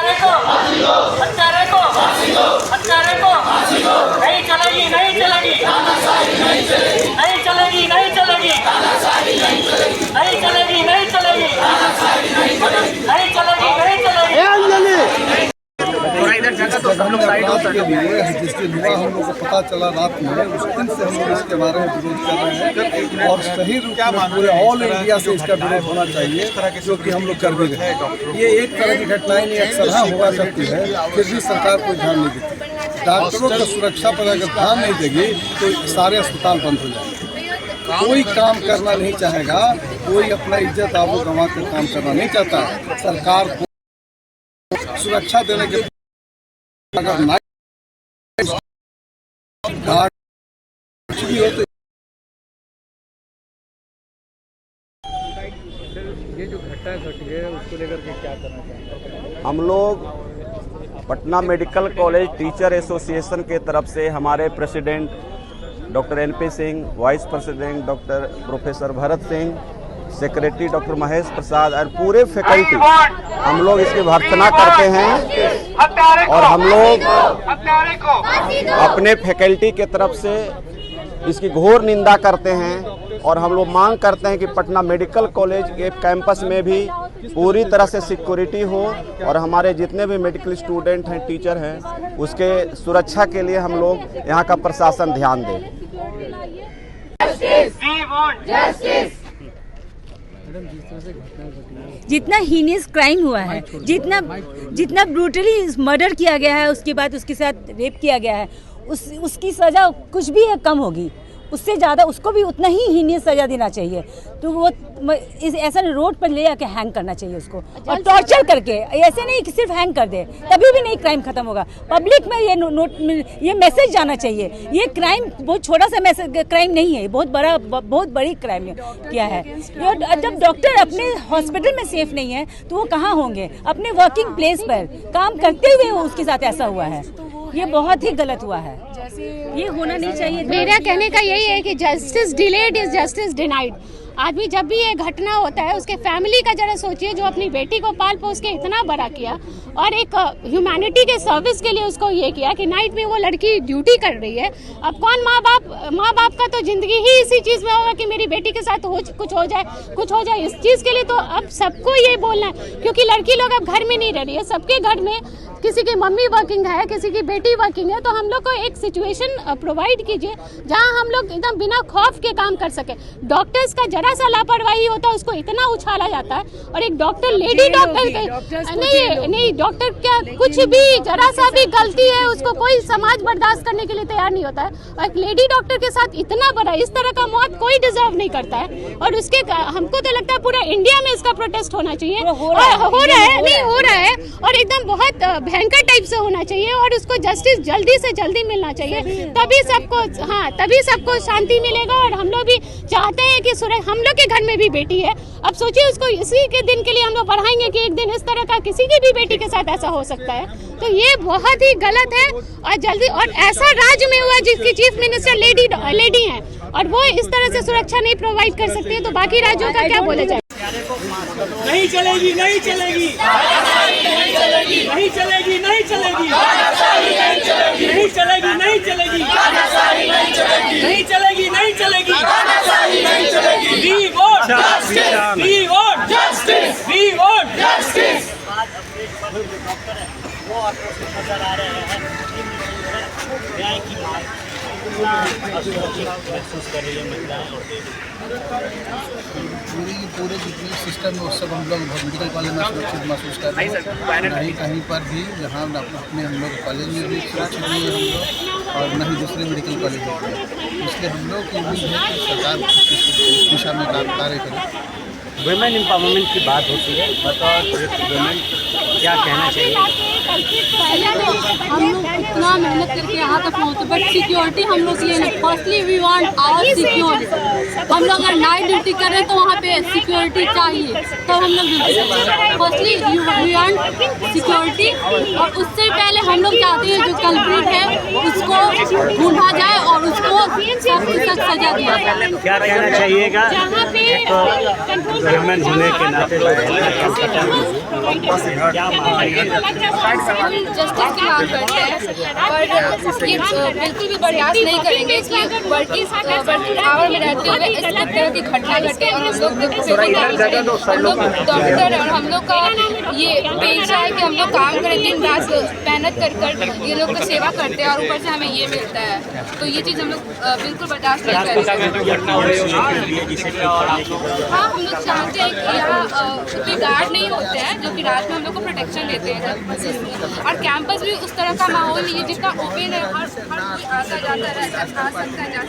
हत्यारे को हत्यारे को हत्यारे को नहीं चलेगी नहीं चलेगी नहीं चलेगी नहीं चलेगी नहीं चलेगी नहीं चलेगी नहीं चलेगी नहीं चलेगी। हम लोग रात के लिए जिस दिन हुआ हम लोग को पता चला रात में, उस दिन से हम लोग इसके बारे में विरोध कर रहे हैं और सही रूप में पूरे ऑल इंडिया से इसका विरोध होना चाहिए, जो कि हम लोग कर भी रहे हैं। ये एक तरह की घटनाएं नहीं अक्सर हाँ हुआ करती है, फिर भी सरकार कोई ध्यान नहीं देती। डॉक्टरों की सुरक्षा पर अगर ध्यान नहीं देगी तो सारे अस्पताल बंद हो जाएंगे। कोई काम करना नहीं चाहेगा, कोई अपना इज्जत आबरू गंवा कर काम करना नहीं चाहता। सरकार को सुरक्षा देने के अगर ना कुछ भी हो तो ये जो घटना घटी है उसको लेकर के क्या करना चाहेंगे? हम लोग Patna medical college teacher association के तरफ से हमारे president doctor NP Singh, vice president doctor professor Bharat Singh, secretary doctor Mahesh Prasad और पूरे फैकल्टी हम लोग इसकी भर्त्सना करते हैं और हम लोग अपने फैकल्टी के तरफ से इसकी घोर निंदा करते हैं और हम लोग मांग करते हैं कि पटना मेडिकल कॉलेज के कैंपस में भी पूरी तरह से सिक्योरिटी हो और हमारे जितने भी मेडिकल स्टूडेंट हैं, टीचर हैं, उसके सुरक्षा के लिए हम लोग यहाँ का प्रशासन ध्यान दे। जितना हीनियस क्राइम हुआ है, जितना ब्रूटली मर्डर किया गया है, उसके बाद उसके साथ रेप किया गया है, उसकी सज़ा कुछ भी कम होगी, उससे ज़्यादा उसको भी उतना ही हीनियस सज़ा देना चाहिए। तो वो ऐसा रोड पर ले आके हैंग करना चाहिए उसको और टॉर्चर करके, ऐसे नहीं कि सिर्फ हैंग कर दे, तभी भी नहीं क्राइम खत्म होगा। पब्लिक में ये मैसेज जाना चाहिए, ये क्राइम बहुत छोटा सा मैसेज क्राइम नहीं है, बहुत बड़ी क्राइम किया है। जब डॉक्टर अपने हॉस्पिटल में सेफ नहीं है तो वो कहाँ होंगे? अपने वर्किंग प्लेस पर काम करते हुए उसके साथ ऐसा हुआ है, ये बहुत ही गलत हुआ है, ये होना नहीं चाहिए। मेरा कहने का यही है कि justice delayed is justice denied. आदमी जब भी ये घटना होता है उसके फैमिली का जरा सोचिए, जो अपनी बेटी को पाल पोस के इतना बड़ा किया और एक ह्यूमैनिटी के सर्विस के लिए उसको ये किया कि नाइट में वो लड़की ड्यूटी कर रही है। अब कौन माँ बाप का तो जिंदगी ही इसी चीज़ में होगा कि मेरी बेटी के साथ कुछ हो जाए। इस चीज़ के लिए तो अब सबको ये बोलना है, क्योंकि लड़की लोग अब घर में नहीं रह रही है, सबके घर में किसी की मम्मी वर्किंग है, किसी की बेटी वर्किंग है। तो हम लोग को एक सिचुएशन प्रोवाइड कीजिए जहां हम लोग एकदम बिना खौफ के काम कर सके। डॉक्टर्स का जरा सा लापरवाही होता है उसको इतना उछाला जाता है, और एक डॉक्टर लेडी डॉक्टर नहीं डॉक्टर क्या कुछ भी जरा सा भी गलती है उसको कोई समाज बर्दाश्त करने के लिए तैयार नहीं होता है। और एक लेडी डॉक्टर के साथ इतना बड़ा इस तरह का मौत कोई डिजर्व नहीं करता है, और उसके हमको तो लगता है पूरा इंडिया में इसका प्रोटेस्ट होना चाहिए, हो रहा है और एकदम बहुत भयंकर टाइप से होना चाहिए, और उसको जस्टिस जल्दी से जल्दी मिलना चाहिए, तभी सबको शांति मिलेगा। और हम लोग भी चाहते हैं कि हम लोग के घर में भी बेटी है, अब सोचिए उसको इसी के दिन के लिए हम लोग बढ़ाएंगे कि एक दिन इस तरह का किसी की भी बेटी के साथ ऐसा हो सकता है, तो ये बहुत ही गलत है। और जल्दी, और ऐसा राज्य में हुआ जिसकी चीफ मिनिस्टर लेडी है और वो इस तरह से सुरक्षा नहीं प्रोवाइड कर सकती है, तो बाकी राज्यों का क्या बोला जाए? नहीं चलेगी नहीं चलेगी नहीं चलेगी नहीं चलेगी नहीं चलेगी नहीं चलेगी नहीं चलेगी नहीं चलेगी नहीं चलेगी नहीं चलेगी नहीं चलेगी। We vote justice, we vote justice, we vote justice. वो आक्रोशित नजर आ रहे हैं, न्याय की मांग महसूस कर रही है महिलाएं और पूरे जितने सिस्टम में उस सब हम लोग मेडिकल कॉलेज में सुरक्षित महसूस कर रहे हैं। कहीं पर भी जहाँ अपने हम लोग कॉलेज में भी सुरक्षित नहीं है हम लोग, और न ही दूसरे मेडिकल कॉलेज में। इसलिए हम लोग की उम्मीद है कि सरकार इस दिशा में कार्य करे। वुमेन एम्पावरमेंट की बात होती है, बतौर वुमेन क्या कहना चाहिए? हम लोग इतना मेहनत करके यहाँ तक पहुँचे, बट सिक्योरिटी हम लोग ये नहीं। Firstly we want our security. हम लोग अगर नाइट ड्यूटी करें तो वहाँ पे सिक्योरिटी चाहिए, तो हम लोग ड्यूटी करें। फर्स्टली वी वांट सिक्योरिटी और उससे पहले हम लोग चाहते हैं जो कल्प्रिट है उसको ढूंढा जाए और उसको सख्त सजा दिया जाए। क्या कहना चाहिएगा गवर्नमेंट होने के नाते जस्टिस की मांग करते हैं और ये बिल्कुल भी बर्दाश्त नहीं करेंगे कि वर्किंग आवर में रहते हुए इस तरह की घटना घटे। और हम लोग डॉक्टर और हम लोग का ये पेशा है कि हम लोग काम करें, दिन रात मेहनत कर ये लोग को सेवा करते हैं और ऊपर से हमें ये मिलता है, तो ये चीज़ हम लोग बिल्कुल बर्दाश्त नहीं करेंगे। हाँ, हम लोग चाहते हैं कि यहाँ उतने गार्ड नहीं होते हैं जो कि रात में हम लोग को प्रोटेक्शन देते हैं, और कैंपस भी उस तरह का माहौल नहीं है जितना ओपन है, हर कोई आता जाता रहता है, आ सकता है।